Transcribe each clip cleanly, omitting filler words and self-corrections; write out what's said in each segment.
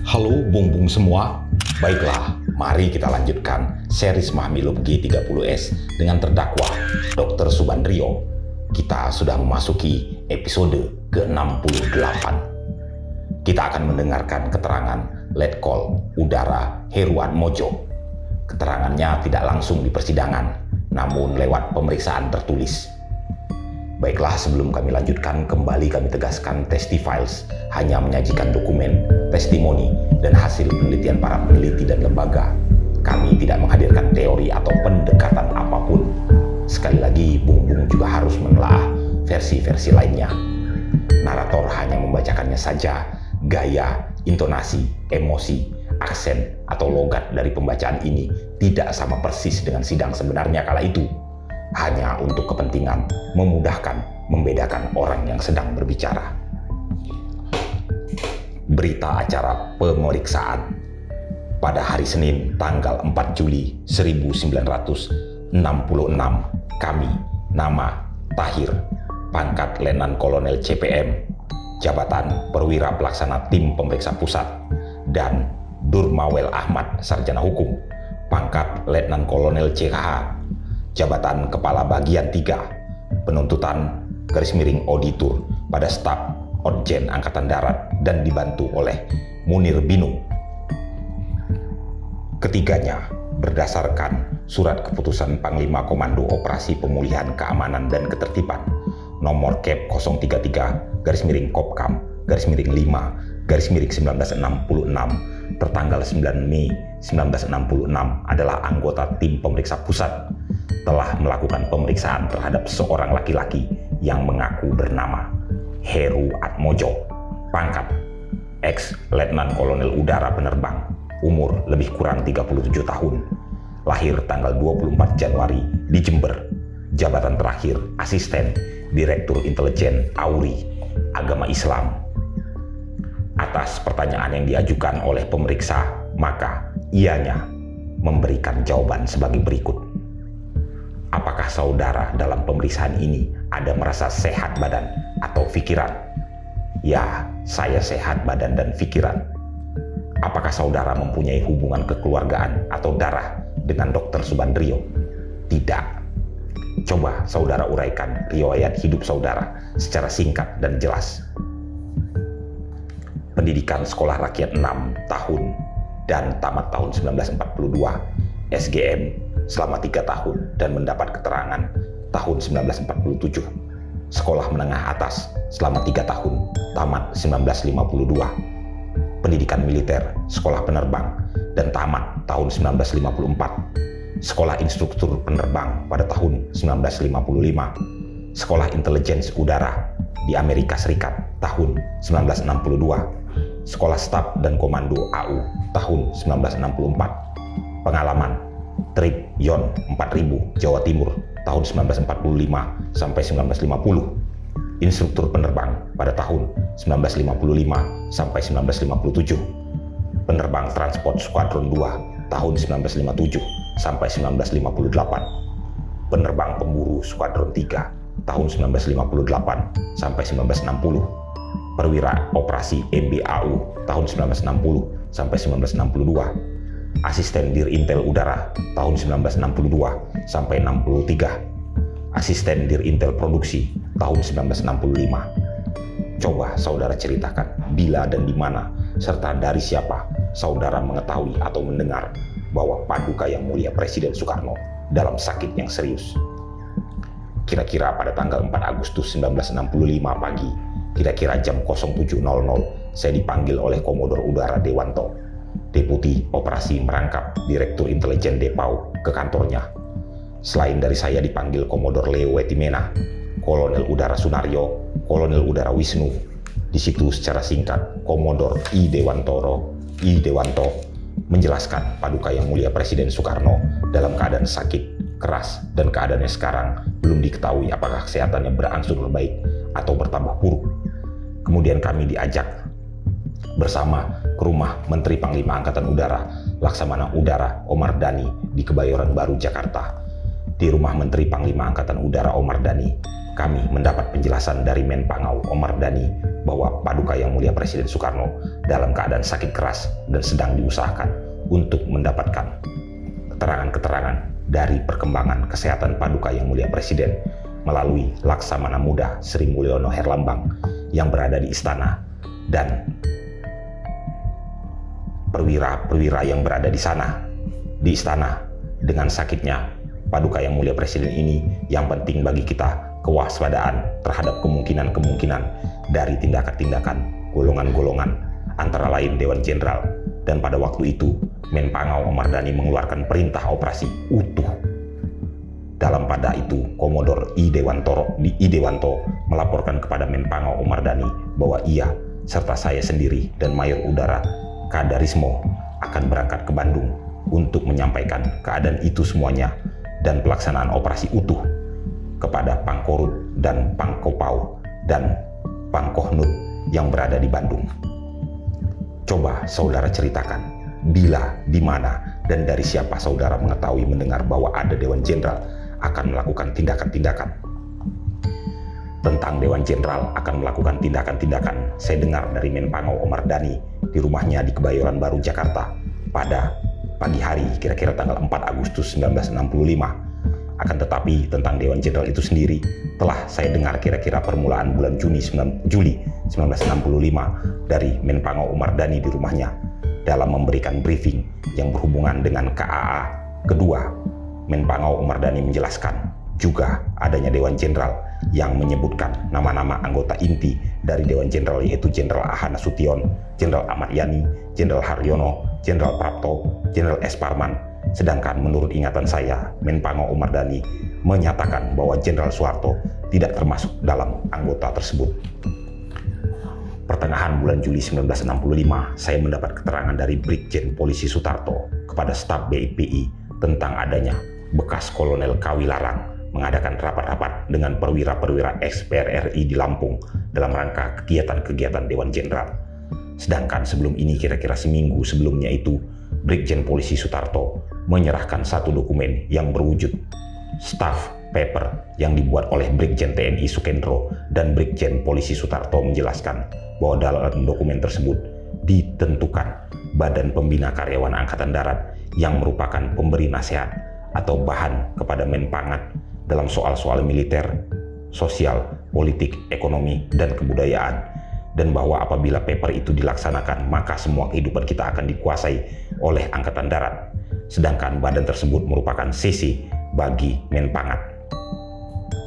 Halo bung-bung semua, baiklah mari kita lanjutkan series Mahmilub G30S dengan terdakwa Dr. Subandrio. Kita sudah memasuki episode ke-68. Kita akan mendengarkan keterangan Letkol Udara Heru Atmojo. Keterangannya tidak langsung di persidangan, namun lewat pemeriksaan tertulis. Baiklah, sebelum kami lanjutkan, kembali kami tegaskan Testifiles hanya menyajikan dokumen, testimoni, dan hasil penelitian para peneliti dan lembaga. Kami tidak menghadirkan teori atau pendekatan apapun. Sekali lagi, Bung-Bung juga harus menelaah versi-versi lainnya. Narator hanya membacakannya saja. Gaya, intonasi, emosi, aksen, atau logat dari pembacaan ini tidak sama persis dengan sidang sebenarnya kala itu. Hanya untuk kepentingan memudahkan membedakan orang yang sedang berbicara. Berita acara pemeriksaan. Pada hari Senin tanggal 4 Juli 1966, kami, nama Tahir, pangkat Letnan Kolonel CPM, jabatan Perwira Pelaksana Tim Pemeriksa Pusat, dan Durmawel Ahmad, Sarjana Hukum, pangkat Letnan Kolonel CKH, jabatan Kepala Bagian 3, penuntutan _auditur pada staf Odjen Angkatan Darat dan dibantu oleh Munir Binung. Ketiganya berdasarkan Surat Keputusan Panglima Komando Operasi Pemulihan Keamanan dan Ketertiban nomor Kep 033-5-1966 tertanggal 9 Mei 1966 adalah anggota tim pemeriksa pusat telah melakukan pemeriksaan terhadap seorang laki-laki yang mengaku bernama Heru Atmojo, pangkat ex-letnan kolonel udara penerbang, umur lebih kurang 37 tahun, lahir tanggal 24 Januari di Jember, jabatan terakhir asisten Direktur Intelijen AURI, agama Islam. Atas pertanyaan yang diajukan oleh pemeriksa, maka ianya memberikan jawaban sebagai berikut. Apakah saudara dalam pemeriksaan ini ada merasa sehat badan atau pikiran? Ya, saya sehat badan dan pikiran. Apakah saudara mempunyai hubungan kekeluargaan atau darah dengan Dr. Subandrio? Tidak. Coba saudara uraikan riwayat hidup saudara secara singkat dan jelas. Pendidikan sekolah rakyat 6 tahun dan tamat tahun 1942, SGM selama 3 tahun dan mendapat keterangan tahun 1947. Sekolah menengah atas selama 3 tahun, tamat 1952. Pendidikan militer, sekolah penerbang, dan tamat tahun 1954. Sekolah instruktur penerbang pada tahun 1955. Sekolah intelijen udara di Amerika Serikat tahun 1962. Sekolah staf dan komando AU tahun 1964. Pengalaman Trip Yon 4000 Jawa Timur tahun 1945 sampai 1950. Instruktur penerbang pada tahun 1955 sampai 1957. Penerbang transport Skuadron 2 tahun 1957 sampai 1958. Penerbang pemburu Skuadron 3 tahun 1958 sampai 1960. Perwira Operasi MBAU tahun 1960 sampai 1962. Asisten Dir Intel Udara tahun 1962 sampai 63. Asisten Dir Intel Produksi tahun 1965. Coba saudara ceritakan bila dan di mana serta dari siapa saudara mengetahui atau mendengar bahwa Paduka Yang Mulia Presiden Soekarno dalam sakit yang serius. Kira-kira pada tanggal 4 Agustus 1965 pagi, kira-kira jam 07.00, saya dipanggil oleh Komodor Udara Dewanto, Deputi Operasi Merangkap Direktur Intelijen Depau, ke kantornya. Selain dari saya dipanggil Komodor Leo Wetimena, Kolonel Udara Sunario, Kolonel Udara Wisnu. Di situ secara singkat Komodor I Dewanto menjelaskan Paduka Yang Mulia Presiden Soekarno dalam keadaan sakit keras dan keadaannya sekarang belum diketahui apakah kesehatannya berangsur membaik atau bertambah buruk. Kemudian kami diajak bersama ke rumah Menteri Panglima Angkatan Udara Laksamana Udara Omar Dhani di Kebayoran Baru, Jakarta. Di rumah Menteri Panglima Angkatan Udara Omar Dhani, kami mendapat penjelasan dari Menpangau Omar Dhani bahwa Paduka Yang Mulia Presiden Soekarno dalam keadaan sakit keras dan sedang diusahakan untuk mendapatkan keterangan-keterangan dari perkembangan kesehatan Paduka Yang Mulia Presiden melalui Laksamana Muda Sri Mulyono Herlambang yang berada di istana, dan perwira-perwira yang berada di istana. Dengan sakitnya Paduka Yang Mulia Presiden ini, yang penting bagi kita kewaspadaan terhadap kemungkinan-kemungkinan dari tindakan-tindakan golongan-golongan, antara lain Dewan Jenderal. Dan pada waktu itu Menpangau Omar Dhani mengeluarkan perintah operasi utuh. Dalam pada itu Komodor I Dewanto melaporkan kepada Menpangau Omar Dhani bahwa ia serta saya sendiri dan Mayor Udara Kadarismo akan berangkat ke Bandung untuk menyampaikan keadaan itu semuanya dan pelaksanaan operasi utuh kepada Pangkorut dan Pangkopau dan Pangkohnut yang berada di Bandung. Coba saudara ceritakan, bila, di mana, dan dari siapa saudara mengetahui mendengar bahwa ada Dewan Jenderal akan melakukan tindakan-tindakan. Tentang Dewan Jenderal akan melakukan tindakan-tindakan, saya dengar dari Menpangau Omar Dhani di rumahnya di Kebayoran Baru, Jakarta pada pagi hari kira-kira tanggal 4 Agustus 1965. Akan tetapi tentang Dewan Jenderal itu sendiri telah saya dengar kira-kira permulaan bulan Juli 1965 dari Menpangau Omar Dhani di rumahnya dalam memberikan briefing yang berhubungan dengan KAA. Kedua, Menpangau Omar Dhani menjelaskan juga adanya Dewan Jenderal yang menyebutkan nama-nama anggota inti dari Dewan Jenderal, yaitu Jenderal Aha Nasution, Jenderal Ahmad Yani, Jenderal Haryono, Jenderal Prapto, Jenderal S. Parman. Sedangkan menurut ingatan saya, Menpangau Omar Dhani menyatakan bahwa Jenderal Soeharto tidak termasuk dalam anggota tersebut. Pertengahan bulan Juli 1965, saya mendapat keterangan dari Brigjen Polisi Sutarto kepada staf BPI tentang adanya bekas Kolonel Kawilarang mengadakan rapat-rapat dengan perwira-perwira ex-PRRI di Lampung dalam rangka kegiatan-kegiatan Dewan Jenderal. Sedangkan sebelum ini, kira-kira seminggu sebelumnya itu, Brigjen Polisi Sutarto menyerahkan satu dokumen yang berwujud staff paper yang dibuat oleh Brigjen TNI Sukendro, dan Brigjen Polisi Sutarto menjelaskan bahwa dalam dokumen tersebut ditentukan Badan Pembina Karyawan Angkatan Darat yang merupakan pemberi nasihat atau bahan kepada Menpangat dalam soal-soal militer, sosial, politik, ekonomi, dan kebudayaan, dan bahwa apabila paper itu dilaksanakan maka semua kehidupan kita akan dikuasai oleh Angkatan Darat, sedangkan badan tersebut merupakan sisi bagi Menpangat.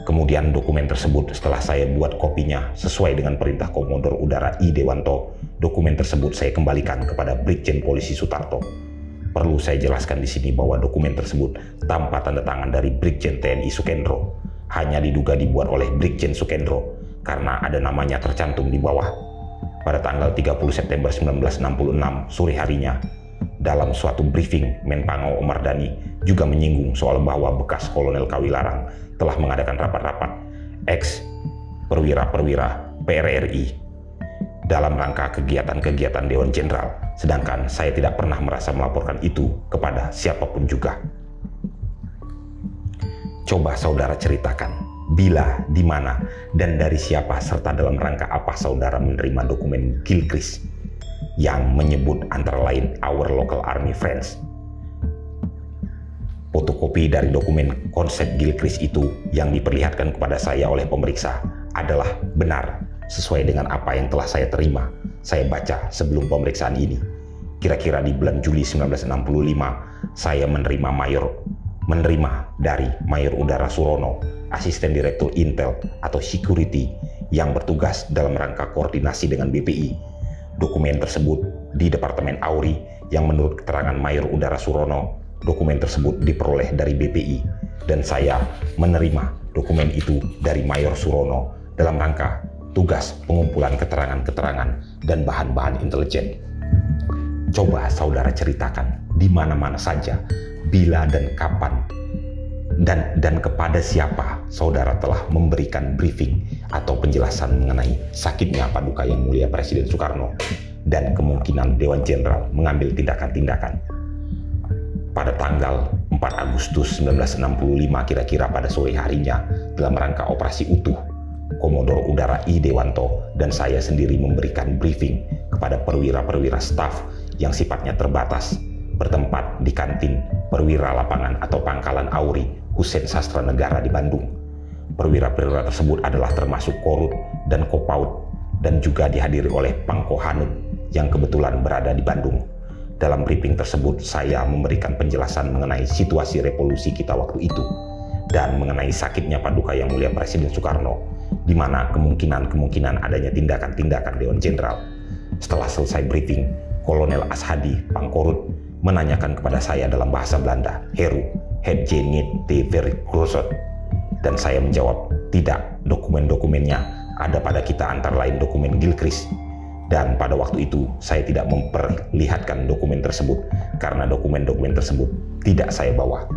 Kemudian dokumen tersebut setelah saya buat kopinya sesuai dengan perintah Komodor Udara I Dewanto, dokumen tersebut saya kembalikan kepada Brigjen Polisi Sutarto. Perlu saya jelaskan di sini bahwa dokumen tersebut tanpa tanda tangan dari Brigjen TNI Sukendro, hanya diduga dibuat oleh Brigjen Sukendro karena ada namanya tercantum di bawah. Pada tanggal 30 September 1966 sore harinya, dalam suatu briefing, Menpangau Omar Dhani juga menyinggung soal bahwa bekas Kolonel Kawilarang telah mengadakan rapat-rapat ex perwira-perwira PRRI dalam rangka kegiatan-kegiatan Dewan Jenderal, sedangkan saya tidak pernah merasa melaporkan itu kepada siapapun juga. Coba saudara ceritakan, bila, di mana, dan dari siapa, serta dalam rangka apa saudara menerima dokumen Gilchrist yang menyebut antara lain Our Local Army Friends. Fotokopi dari dokumen konsep Gilchrist itu yang diperlihatkan kepada saya oleh pemeriksa adalah benar sesuai dengan apa yang telah saya terima, saya baca sebelum pemeriksaan ini. Kira-kira di bulan Juli 1965, saya menerima dari Mayor Udara Surono, Asisten Direktur Intel atau Security yang bertugas dalam rangka koordinasi dengan BPI. Dokumen tersebut di Departemen Auri yang menurut keterangan Mayor Udara Surono, dokumen tersebut diperoleh dari BPI, dan saya menerima dokumen itu dari Mayor Surono dalam rangka tugas pengumpulan keterangan-keterangan dan bahan-bahan intelijen. Coba saudara ceritakan di mana-mana saja, bila dan kapan, dan kepada siapa saudara telah memberikan briefing atau penjelasan mengenai sakitnya Paduka Yang Mulia Presiden Soekarno dan kemungkinan Dewan Jenderal mengambil tindakan-tindakan. Pada tanggal 4 4 Agustus 1965 kira-kira pada sore harinya dalam rangka operasi utuh, Komodor Udara I. Dewanto dan saya sendiri memberikan briefing kepada perwira-perwira staf yang sifatnya terbatas bertempat di kantin Perwira Lapangan atau Pangkalan Auri Hussein Sastra Negara di Bandung. Perwira-perwira tersebut adalah termasuk Korut dan Kopaut dan juga dihadiri oleh Pangko Hanud yang kebetulan berada di Bandung. Dalam briefing tersebut, saya memberikan penjelasan mengenai situasi revolusi kita waktu itu dan mengenai sakitnya paduka Yang Mulia Presiden Soekarno, di mana kemungkinan adanya tindakan-tindakan Dewan Jenderal. Setelah selesai briefing, Kolonel Ashadi Pangkorut menanyakan kepada saya dalam bahasa Belanda, "Heru, het je niet te vergroot?" Dan saya menjawab, "Tidak, dokumen-dokumennya ada pada kita, antara lain dokumen Gilchrist." Dan pada waktu itu saya tidak memperlihatkan dokumen tersebut karena dokumen-dokumen tersebut tidak saya bawa.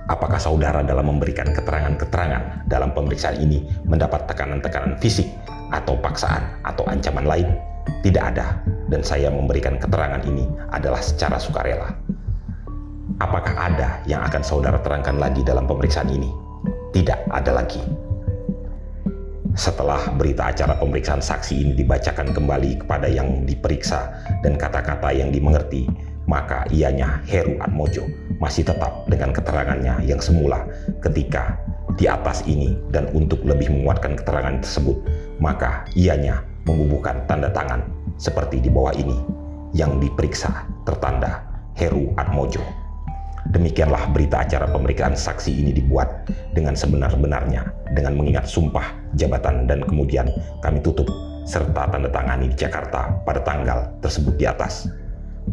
Apakah saudara dalam memberikan keterangan-keterangan dalam pemeriksaan ini mendapat tekanan-tekanan fisik atau paksaan atau ancaman lain? Tidak ada, dan saya memberikan keterangan ini adalah secara sukarela. Apakah ada yang akan saudara terangkan lagi dalam pemeriksaan ini? Tidak ada lagi. Setelah berita acara pemeriksaan saksi ini dibacakan kembali kepada yang diperiksa dan kata-kata yang dimengerti, maka ianya Heru Atmojo masih tetap dengan keterangannya yang semula ketika di atas ini, dan untuk lebih menguatkan keterangan tersebut, maka ianya membubuhkan tanda tangan seperti di bawah ini yang diperiksa tertanda Heru Atmojo. Demikianlah berita acara pemeriksaan saksi ini dibuat dengan sebenar-benarnya dengan mengingat sumpah jabatan, dan kemudian kami tutup serta tanda tangani di Jakarta pada tanggal tersebut di atas.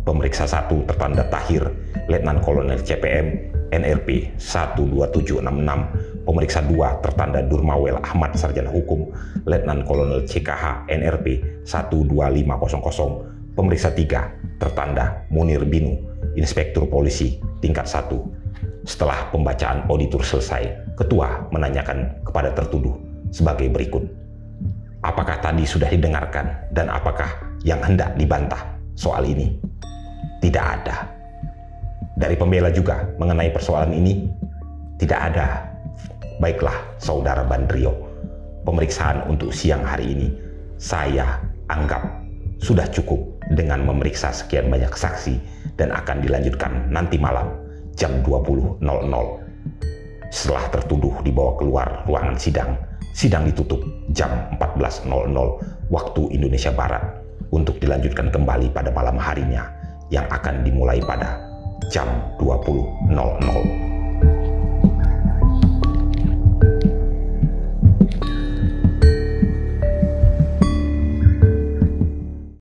Pemeriksa 1 tertanda Tahir, Letnan Kolonel CPM, NRP 12766. Pemeriksa 2 tertanda Durmawel Ahmad, Sarjana Hukum, Letnan Kolonel CKH, NRP 12500. Pemeriksa 3 tertanda Munir Binu, Inspektur Polisi tingkat 1. Setelah pembacaan auditur selesai, ketua menanyakan kepada tertuduh sebagai berikut. Apakah tadi sudah didengarkan dan apakah yang hendak dibantah soal ini? Tidak ada. Dari pembela juga mengenai persoalan ini? Tidak ada. Baiklah, Saudara Bandrio, pemeriksaan untuk siang hari ini saya anggap sudah cukup dengan memeriksa sekian banyak saksi dan akan dilanjutkan nanti malam jam 20.00. Setelah tertuduh dibawa keluar ruangan sidang, sidang ditutup jam 14.00 waktu Indonesia Barat untuk dilanjutkan kembali pada malam harinya yang akan dimulai pada jam 20.00.